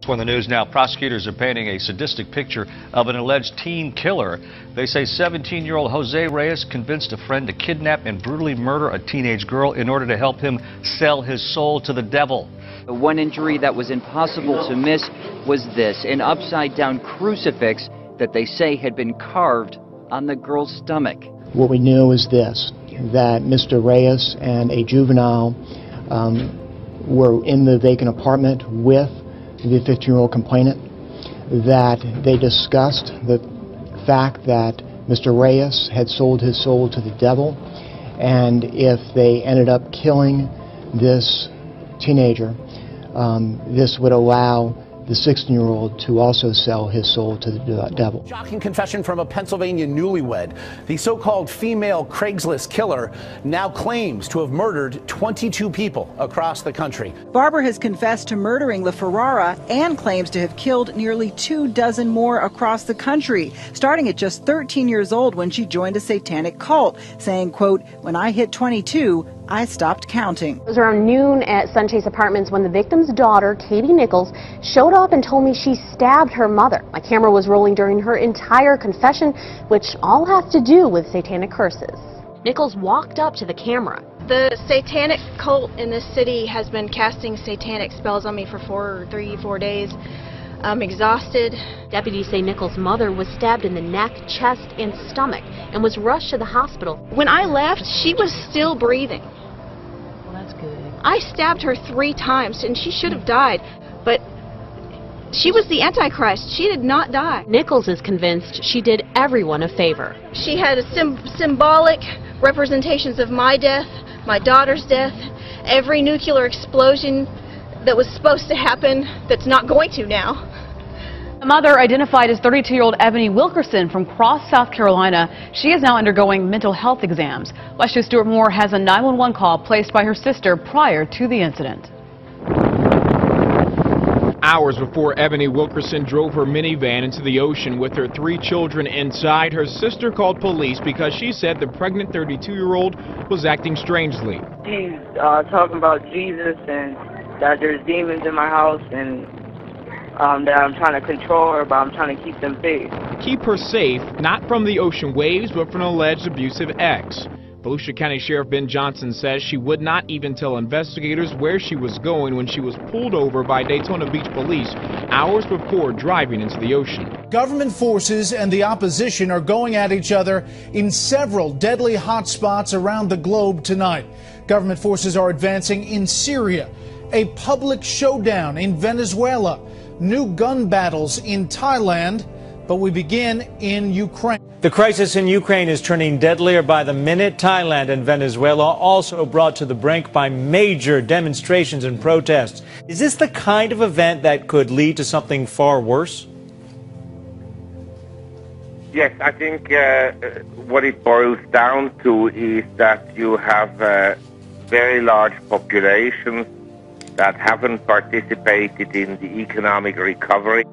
On the news now, prosecutors are painting a sadistic picture of an alleged teen killer. They say 17-year-old Jose Reyes convinced a friend to kidnap and brutally murder a teenage girl in order to help him sell his soul to the devil. The one injury that was impossible to miss was this, an upside-down crucifix that they say had been carved on the girl's stomach. What we knew is this, that Mr. Reyes and a juvenile were in the vacant apartment with the 15-year-old complainant, that they discussed the fact that Mr. Reyes had sold his soul to the devil, and if they ended up killing this teenager, this would allow the 16-year-old to also sell his soul to the devil. Shocking confession from a Pennsylvania newlywed. The so-called female Craigslist killer now claims to have murdered 22 people across the country. Barbara has confessed to murdering LaFerrara and claims to have killed nearly 24 more across the country, starting at just 13 years old when she joined a satanic cult, saying, quote, "When I hit 22, I stopped counting." It was around noon at Sunchase Apartments when the victim's daughter, Katie Nichols, showed up and told me she stabbed her mother. My camera was rolling during her entire confession, which all has to do with satanic curses. Nichols walked up to the camera. The satanic cult in this city has been casting satanic spells on me for 4 days. I'm exhausted. Deputies say Nichols' mother was stabbed in the neck, chest, and stomach and was rushed to the hospital. When I left, she was still breathing. Well, that's good. I stabbed her 3 times, and she should have died, but she was the Antichrist. She did not die. Nichols is convinced she did everyone a favor. She had a symbolic representations of my death, my daughter's death, every nuclear explosion that was supposed to happen that's not going to now. A mother identified as 32-year-old Ebony Wilkerson from Cross, South Carolina. She is now undergoing mental health exams. West Stuart Moore has a 911 call placed by her sister prior to the incident. Hours before Ebony Wilkerson drove her minivan into the ocean with her 3 children inside, her sister called police because she said the pregnant 32-year-old was acting strangely. She's talking about Jesus and that there's demons in my house and that I'm trying to control her, but I'm trying to keep them safe. Keep her safe, not from the ocean waves, but from an alleged abusive ex. Volusia County Sheriff Ben Johnson says she would not even tell investigators where she was going when she was pulled over by Daytona Beach police hours before driving into the ocean. Government forces and the opposition are going at each other in several deadly hotspots around the globe tonight. Government forces are advancing in Syria, a public showdown in Venezuela, new gun battles in Thailand, but we begin in Ukraine. The crisis in Ukraine is turning deadlier by the minute. Thailand and Venezuela also brought to the brink by major demonstrations and protests. Is this the kind of event that could lead to something far worse? Yes, I think what it boils down to is that you have very large populations that haven't participated in the economic recovery.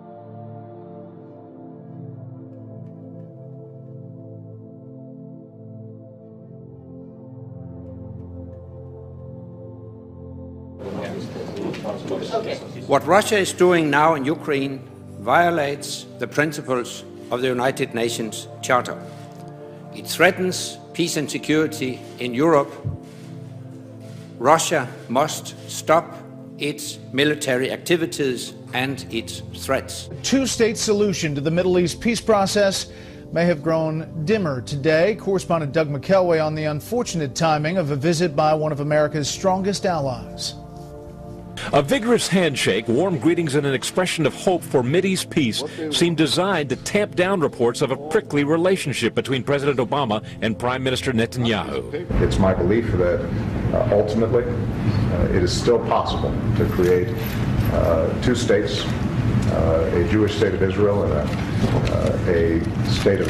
What Russia is doing now in Ukraine violates the principles of the United Nations Charter. It threatens peace and security in Europe. Russia must stop its military activities and its threats. A two-state solution to the Middle East peace process may have grown dimmer today. Correspondent Doug McKelway on the unfortunate timing of a visit by one of America's strongest allies. A vigorous handshake, warm greetings, and an expression of hope for Mideast peace seem designed to tamp down reports of a prickly relationship between President Obama and Prime Minister Netanyahu. It's my belief that ultimately it is still possible to create 2 states, a Jewish state of Israel and a state of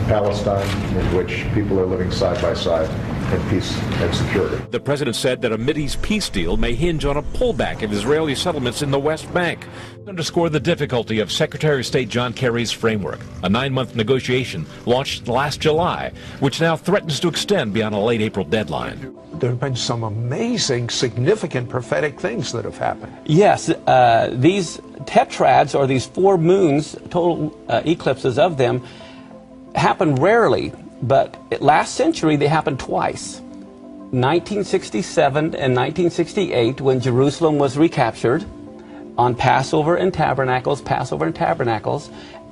Palestine, in which people are living side by side in peace and security. The president said that a Mideast peace deal may hinge on a pullback of Israeli settlements in the West Bank. Underscore the difficulty of Secretary of State John Kerry's framework, a 9-month negotiation launched last July, which now threatens to extend beyond a late April deadline. there have been some amazing, significant prophetic things that have happened. Yes, these tetrads, or these 4 moons, total eclipses of them, happen rarely, but last century they happened twice. 1967 and 1968, when Jerusalem was recaptured on Passover and Tabernacles,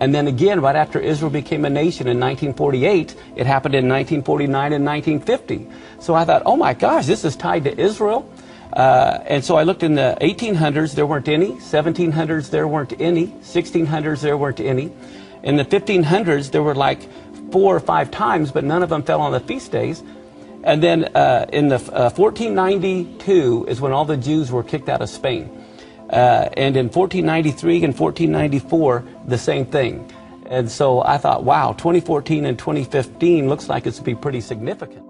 and then again right after Israel became a nation in 1948. It happened in 1949 and 1950. So I thought, oh my gosh, this is tied to Israel. And so I looked in the 1800s, there weren't any. 1700s, there weren't any. 1600s, there weren't any. In the 1500s, there were like 4 or 5 times, but none of them fell on the feast days. And then in the 1492 is when all the Jews were kicked out of Spain. And in 1493 and 1494, the same thing. And so I thought, wow, 2014 and 2015 looks like it's to be pretty significant.